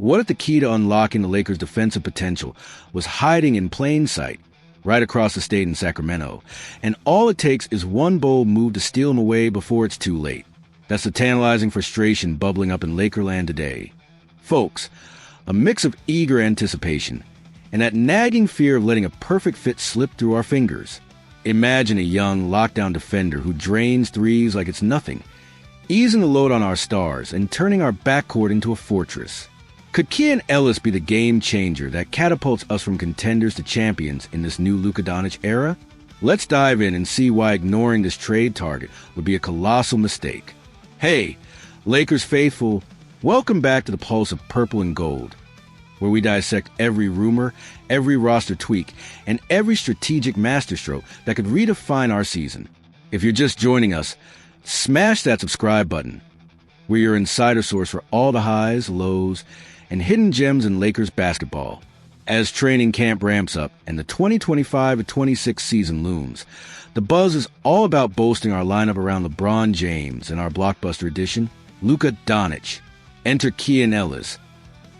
What if the key to unlocking the Lakers' defensive potential was hiding in plain sight, right across the state in Sacramento, and all it takes is one bold move to steal him away before it's too late? That's the tantalizing frustration bubbling up in Lakerland today. Folks, a mix of eager anticipation and that nagging fear of letting a perfect fit slip through our fingers. Imagine a young, lockdown defender who drains threes like it's nothing, easing the load on our stars and turning our backcourt into a fortress. Could Keon Ellis be the game changer that catapults us from contenders to champions in this new Luka Doncic era? Let's dive in and see why ignoring this trade target would be a colossal mistake. Hey, Lakers faithful, welcome back to the Pulse of Purple and Gold, where we dissect every rumor, every roster tweak, and every strategic masterstroke that could redefine our season. If you're just joining us, smash that subscribe button. We're your insider source for all the highs, lows, and hidden gems in Lakers basketball. As training camp ramps up and the 2025-26 season looms, the buzz is all about bolstering our lineup around LeBron James and our blockbuster edition, Luka Doncic. Enter Keon Ellis,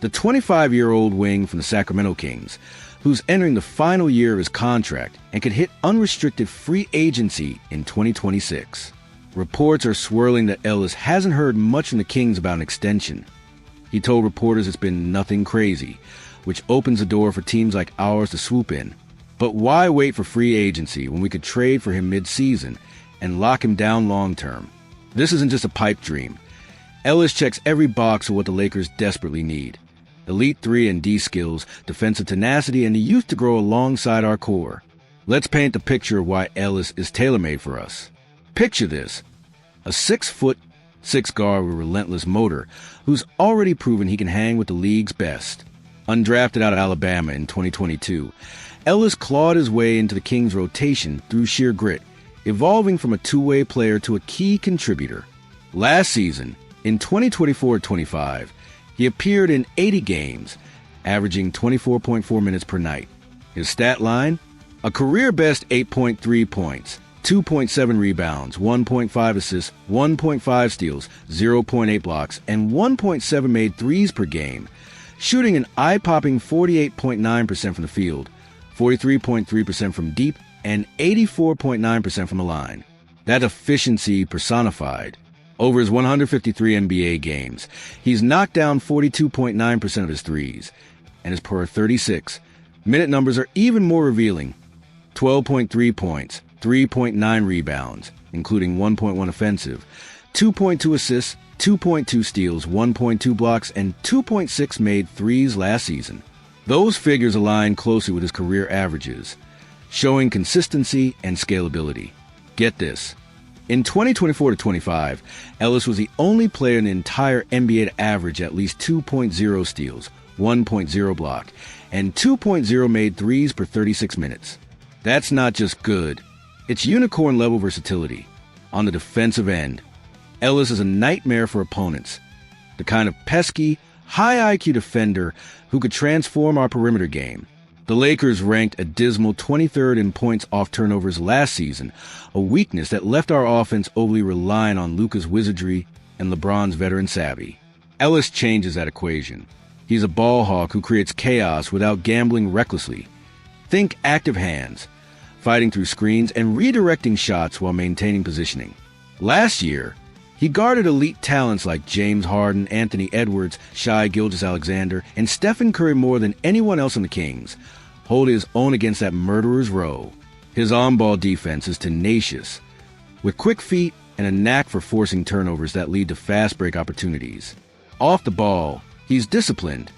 the 25-year-old wing from the Sacramento Kings, who's entering the final year of his contract and could hit unrestricted free agency in 2026. Reports are swirling that Ellis hasn't heard much from the Kings about an extension. He told reporters it's been nothing crazy, which opens the door for teams like ours to swoop in. But why wait for free agency when we could trade for him mid-season and lock him down long-term? This isn't just a pipe dream. Ellis checks every box of what the Lakers desperately need: elite 3 and D skills, defensive tenacity, and the youth to grow alongside our core. Let's paint the picture of why Ellis is tailor-made for us. Picture this: a 6'6" guard with relentless motor who's already proven he can hang with the league's best. Undrafted out of Alabama in 2022, Ellis clawed his way into the Kings' rotation through sheer grit, evolving from a two-way player to a key contributor. Last season, in 2024-25, he appeared in 80 games, averaging 24.4 minutes per night. His stat line? A career-best 8.3 points, 2.7 rebounds, 1.5 assists, 1.5 steals, 0.8 blocks, and 1.7 made threes per game, shooting an eye-popping 48.9% from the field, 43.3% from deep, and 84.9% from the line. That efficiency personified. Over his 153 NBA games, he's knocked down 42.9% of his threes, and his per 36 minute numbers are even more revealing: 12.3 points, 3.9 rebounds, including 1.1 offensive, 2.2 assists, 2.2 steals, 1.2 blocks, and 2.6 made threes last season. Those figures align closely with his career averages, showing consistency and scalability. Get this: in 2024-25, Ellis was the only player in the entire NBA to average at least 2.0 steals, 1.0 block, and 2.0 made threes per 36 minutes. That's not just good. It's unicorn-level versatility. On the defensive end, Ellis is a nightmare for opponents, the kind of pesky, high IQ defender who could transform our perimeter game. The Lakers ranked a dismal 23rd in points off turnovers last season, a weakness that left our offense overly reliant on Luka's wizardry and LeBron's veteran savvy. Ellis changes that equation. He's a ball hawk who creates chaos without gambling recklessly. Think active hands, fighting through screens and redirecting shots while maintaining positioning. Last year, he guarded elite talents like James Harden, Anthony Edwards, Shai Gilgeous-Alexander, and Stephen Curry more than anyone else on the Kings, holding his own against that murderer's row. His on-ball defense is tenacious, with quick feet and a knack for forcing turnovers that lead to fast break opportunities. Off the ball, he's disciplined,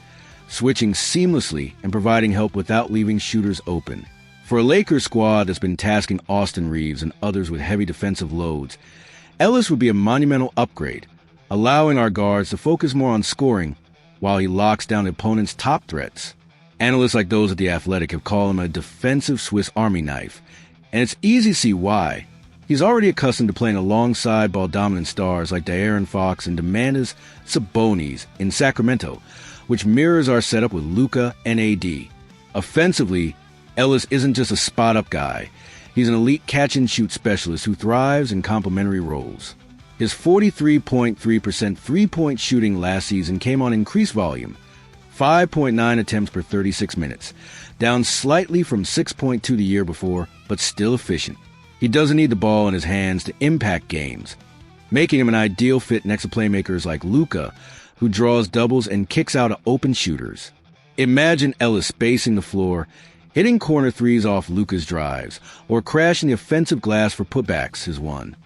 switching seamlessly and providing help without leaving shooters open. For a Lakers squad that's been tasking Austin Reeves and others with heavy defensive loads, Ellis would be a monumental upgrade, allowing our guards to focus more on scoring while he locks down opponents' top threats. Analysts like those at The Athletic have called him a defensive Swiss Army knife, and it's easy to see why. He's already accustomed to playing alongside ball-dominant stars like De'Aaron Fox and Domantas Sabonis in Sacramento, which mirrors our setup with Luka and AD. Offensively, Ellis isn't just a spot-up guy. He's an elite catch-and-shoot specialist who thrives in complementary roles. His 43.3% three-point shooting last season came on increased volume, 5.9 attempts per 36 minutes, down slightly from 6.2 the year before, but still efficient. He doesn't need the ball in his hands to impact games, making him an ideal fit next to playmakers like Luka, who draws doubles and kicks out at open shooters. Imagine Ellis spacing the floor, hitting corner threes off Luka's drives, or crashing the offensive glass for putbacks, his one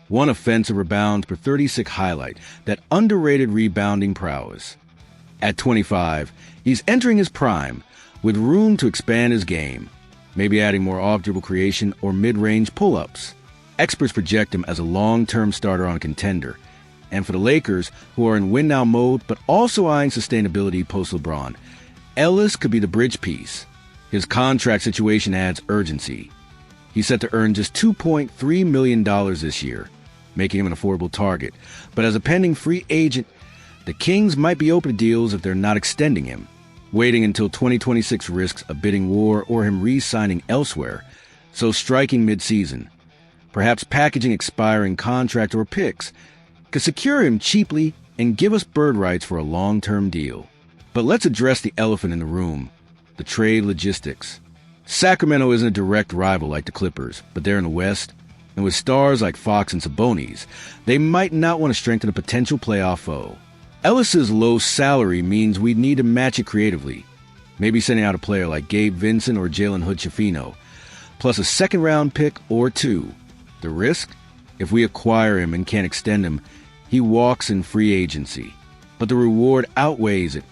offensive rebound per 36 highlight that underrated rebounding prowess. At 25, he's entering his prime, with room to expand his game, maybe adding more off-dribble creation or mid-range pull-ups. Experts project him as a long-term starter on a contender. And for the Lakers, who are in win-now mode but also eyeing sustainability post-LeBron, Ellis could be the bridge piece. His contract situation adds urgency. He's set to earn just $2.3 million this year, making him an affordable target. But as a pending free agent, the Kings might be open to deals if they're not extending him. Waiting until 2026 risks a bidding war or him re-signing elsewhere, so striking mid-season, perhaps packaging expiring contract or picks, could secure him cheaply and give us bird rights for a long-term deal. But let's address the elephant in the room, the trade logistics. Sacramento isn't a direct rival like the Clippers, but they're in the West, and with stars like Fox and Sabonis, they might not want to strengthen a potential playoff foe. Ellis's low salary means we'd need to match it creatively, maybe sending out a player like Gabe Vincent or Jalen Hood-Schifino, plus a second-round pick or two. The risk? If we acquire him and can't extend him, he walks in free agency. But the reward outweighs it.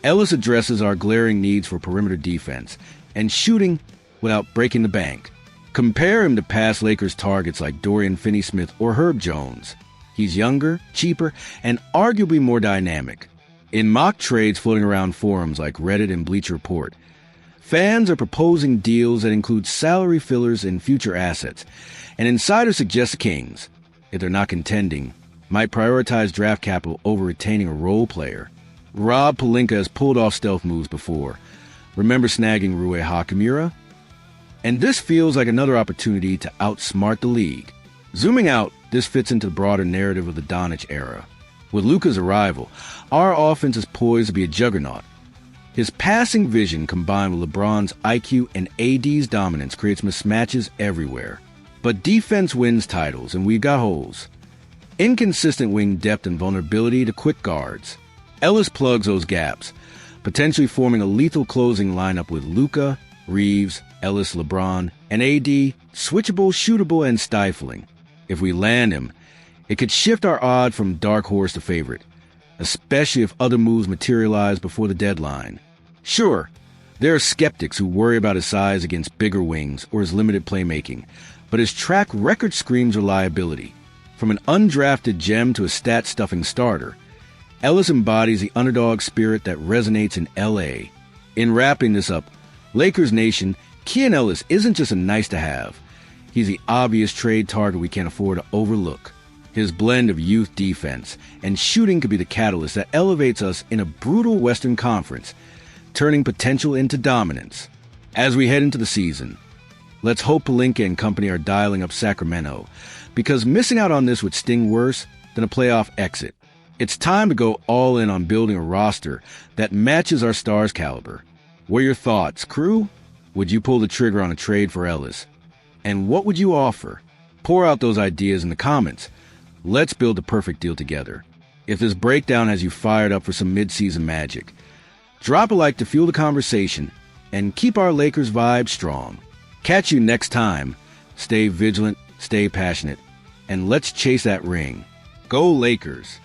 Ellis addresses our glaring needs for perimeter defense and shooting without breaking the bank. Compare him to past Lakers targets like Dorian Finney-Smith or Herb Jones. He's younger, cheaper, and arguably more dynamic. In mock trades floating around forums like Reddit and Bleacher Report, fans are proposing deals that include salary fillers and future assets, and insiders suggest the Kings, if they're not contending, might prioritize draft capital over retaining a role player. Rob Pelinka has pulled off stealth moves before. Remember snagging Rui Hachimura? And this feels like another opportunity to outsmart the league. Zooming out, this fits into the broader narrative of the Doncic era. With Luka's arrival, our offense is poised to be a juggernaut. His passing vision combined with LeBron's IQ and AD's dominance creates mismatches everywhere. But defense wins titles, and we've got holes. Inconsistent wing depth and vulnerability to quick guards. Ellis plugs those gaps, potentially forming a lethal closing lineup with Luka, Reeves, Ellis, LeBron, and AD, switchable, shootable, and stifling. If we land him, it could shift our odd from dark horse to favorite, especially if other moves materialize before the deadline. Sure, there are skeptics who worry about his size against bigger wings or his limited playmaking, but his track record screams reliability. From an undrafted gem to a stat-stuffing starter, Ellis embodies the underdog spirit that resonates in L.A. In wrapping this up, Lakers Nation, Keon Ellis isn't just a nice-to-have. He's the obvious trade target we can't afford to overlook. His blend of youth defense and shooting could be the catalyst that elevates us in a brutal Western Conference, turning potential into dominance. As we head into the season, let's hope Pelinka and company are dialing up Sacramento, because missing out on this would sting worse than a playoff exit. It's time to go all in on building a roster that matches our stars' caliber. What are your thoughts, crew? Would you pull the trigger on a trade for Ellis? And what would you offer? Pour out those ideas in the comments. Let's build the perfect deal together. If this breakdown has you fired up for some mid-season magic, drop a like to fuel the conversation and keep our Lakers vibe strong. Catch you next time. Stay vigilant, stay passionate, and let's chase that ring. Go Lakers!